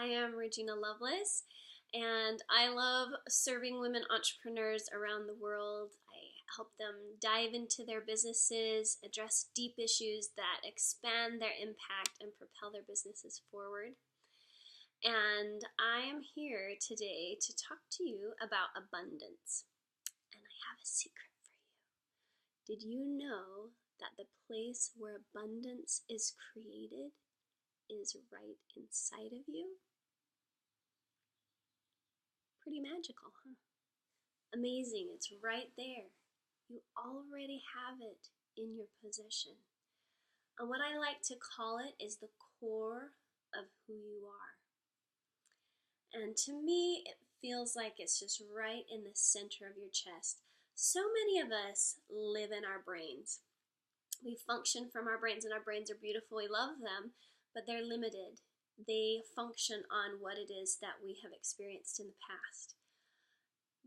I am Regina Lovelace, and I love serving women entrepreneurs around the world. I help them dive into their businesses, address deep issues that expand their impact and propel their businesses forward. And I am here today to talk to you about abundance. And I have a secret for you. Did you know that the place where abundance is created is right inside of you? Pretty magical, huh? Amazing, it's right there. You already have it in your possession. And what I like to call it is the core of who you are. And to me, it feels like it's just right in the center of your chest. So many of us live in our brains. We function from our brains, and our brains are beautiful. We love them, but they're limited. They function on what it is that we have experienced in the past.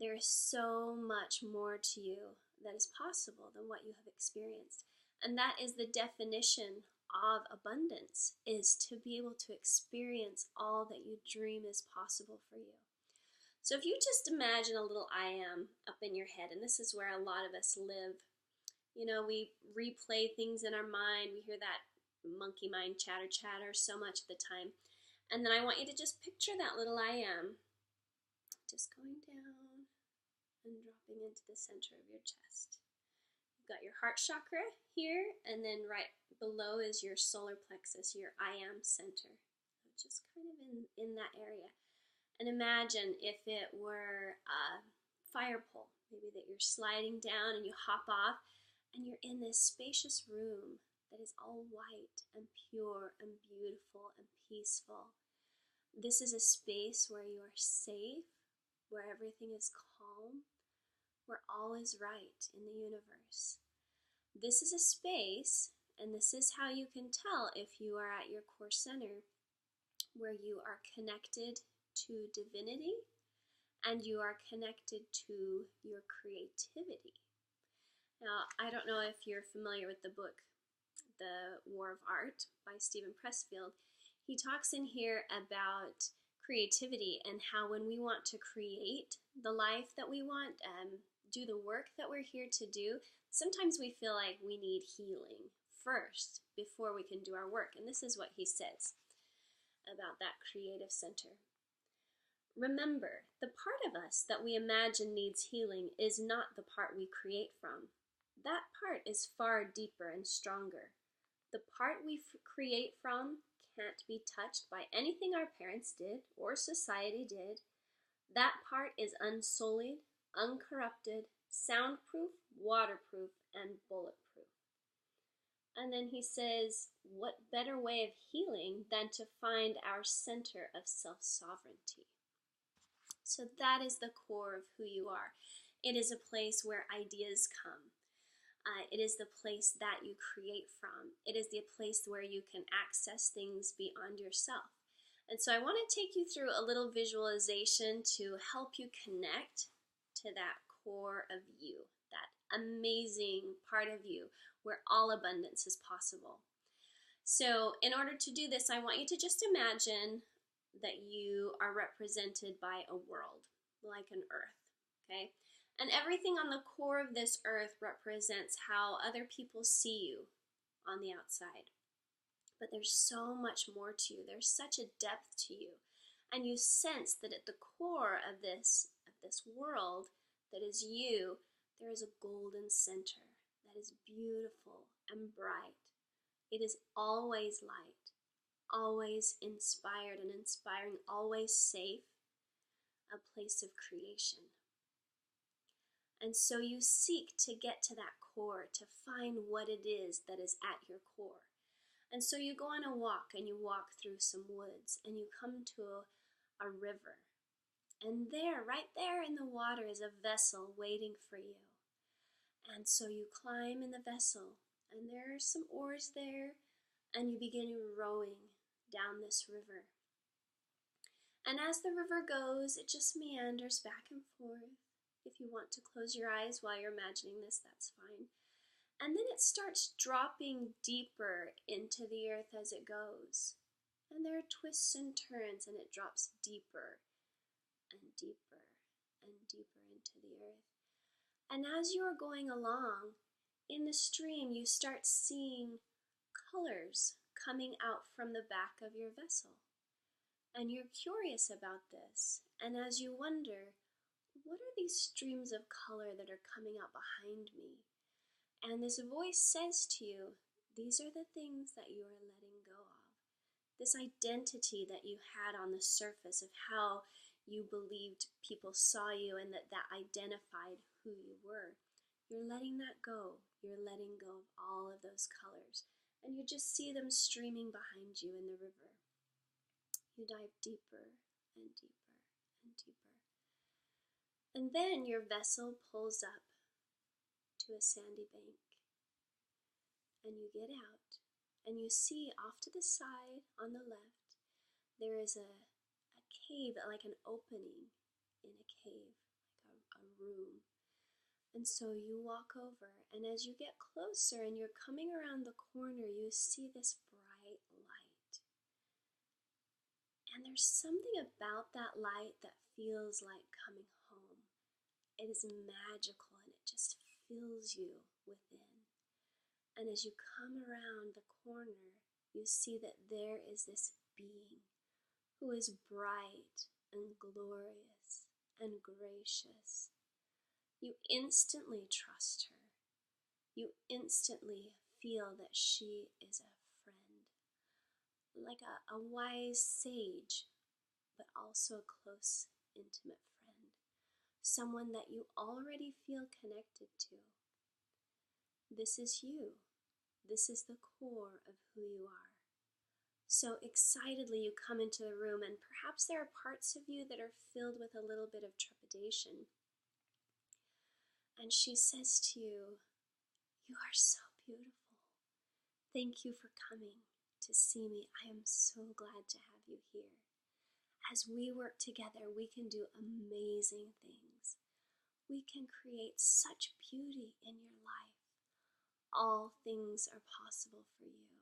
There is so much more to you that is possible than what you have experienced. And that is the definition of abundance, is to be able to experience all that you dream is possible for you. So if you just imagine a little I am up in your head, and this is where a lot of us live. You know, we replay things in our mind. We hear that monkey mind chatter so much of the time. And then I want you to just picture that little I am just going down and dropping into the center of your chest. You've got your heart chakra here, and then right below is your solar plexus, your I am center. So just kind of in that area. And imagine if it were a fire pole, maybe that you're sliding down and you hop off, and you're in this spacious room that is all white and pure and beautiful and peaceful. This is a space where you are safe, where everything is calm, where all is right in the universe. This is a space, and this is how you can tell if you are at your core center, where you are connected to divinity and you are connected to your creativity. Now, I don't know if you're familiar with the book, The War of Art by Steven Pressfield. He talks in here about creativity and how when we want to create the life that we want, do the work that we're here to do, sometimes we feel like we need healing first before we can do our work. And this is what he says about that creative center. Remember, the part of us that we imagine needs healing is not the part we create from. That part is far deeper and stronger. The part we create from can't be touched by anything our parents did or society did. That part is unsullied, uncorrupted, soundproof, waterproof, and bulletproof. And then he says, what better way of healing than to find our center of self-sovereignty? So that is the core of who you are. It is a place where ideas come. It is the place that you create from. It is the place where you can access things beyond yourself. And so I want to take you through a little visualization to help you connect to that core of you, that amazing part of you where all abundance is possible. So in order to do this, I want you to just imagine that you are represented by a world, like an earth, okay? And everything on the core of this earth represents how other people see you on the outside. But there's so much more to you. There's such a depth to you. And you sense that at the core of this world that is you, there is a golden center that is beautiful and bright. It is always light, always inspired and inspiring, always safe, a place of creation. And so you seek to get to that core, to find what it is that is at your core. And so you go on a walk, and you walk through some woods, and you come to a river. And there, right there in the water, is a vessel waiting for you. And so you climb in the vessel, and there are some oars there, and you begin rowing down this river. And as the river goes, it just meanders back and forth. If you want to close your eyes while you're imagining this, that's fine. And then it starts dropping deeper into the earth as it goes. And there are twists and turns, and it drops deeper and deeper and deeper into the earth. And as you are going along in the stream, you start seeing colors coming out from the back of your vessel. And you're curious about this. And as you wonder, what are these streams of color that are coming out behind me? And this voice says to you, these are the things that you are letting go of. This identity that you had on the surface of how you believed people saw you and that identified who you were. You're letting that go. You're letting go of all of those colors. And you just see them streaming behind you in the river. You dive deeper and deeper and deeper. And then your vessel pulls up to a sandy bank. And you get out. And you see off to the side on the left, there is a cave, like an opening in a cave, like a room. And so you walk over, and as you get closer and you're coming around the corner, you see this bright light. And there's something about that light that feels like coming home. It is magical, and it just fills you within. And as you come around the corner, you see that there is this being who is bright and glorious and gracious. You instantly trust her. You instantly feel that she is a friend, like a wise sage, but also a close, intimate friend, someone that you already feel connected to. This is you. This is the core of who you are. So excitedly you come into the room, and perhaps there are parts of you that are filled with a little bit of trepidation. And she says to you, "You are so beautiful. Thank you for coming to see me. I am so glad to have you here. As we work together, we can do amazing things. We can create such beauty in your life. All things are possible for you."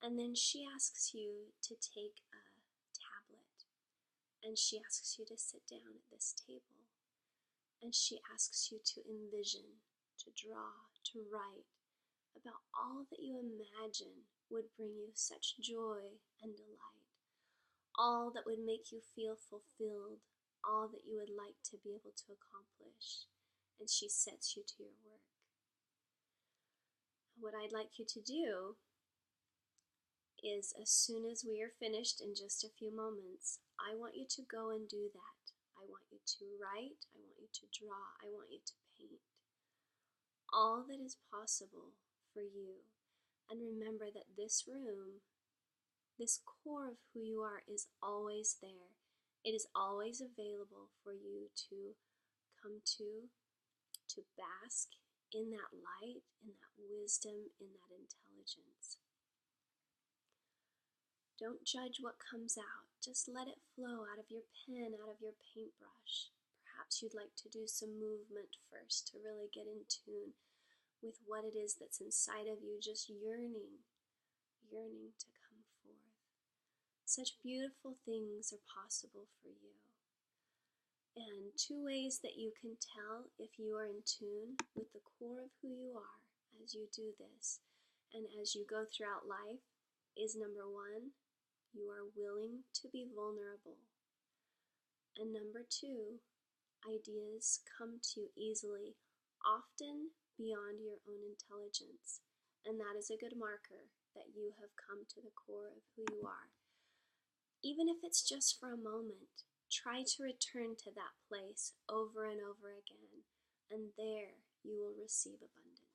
And then she asks you to take a tablet, and she asks you to sit down at this table, and she asks you to envision, to draw, to write about all that you imagine would bring you such joy and delight, all that would make you feel fulfilled, all that you would like to be able to accomplish. And she sets you to your work. What I'd like you to do is, as soon as we are finished in just a few moments, I want you to go and do that. I want you to write, I want you to draw, I want you to paint. All that is possible for you. And remember that this room, this core of who you are, is always there. It is always available for you to come to bask in that light, in that wisdom, in that intelligence. Don't judge what comes out. Just let it flow out of your pen, out of your paintbrush. Perhaps you'd like to do some movement first to really get in tune with what it is that's inside of you, just yearning to come forth. Such beautiful things are possible for you. And two ways that you can tell if you are in tune with the core of who you are as you do this and as you go throughout life is, number one, you are willing to be vulnerable. And number two, ideas come to you easily, often beyond your own intelligence. And that is a good marker that you have come to the core of who you are. Even if it's just for a moment, try to return to that place over and over again, and there you will receive abundance.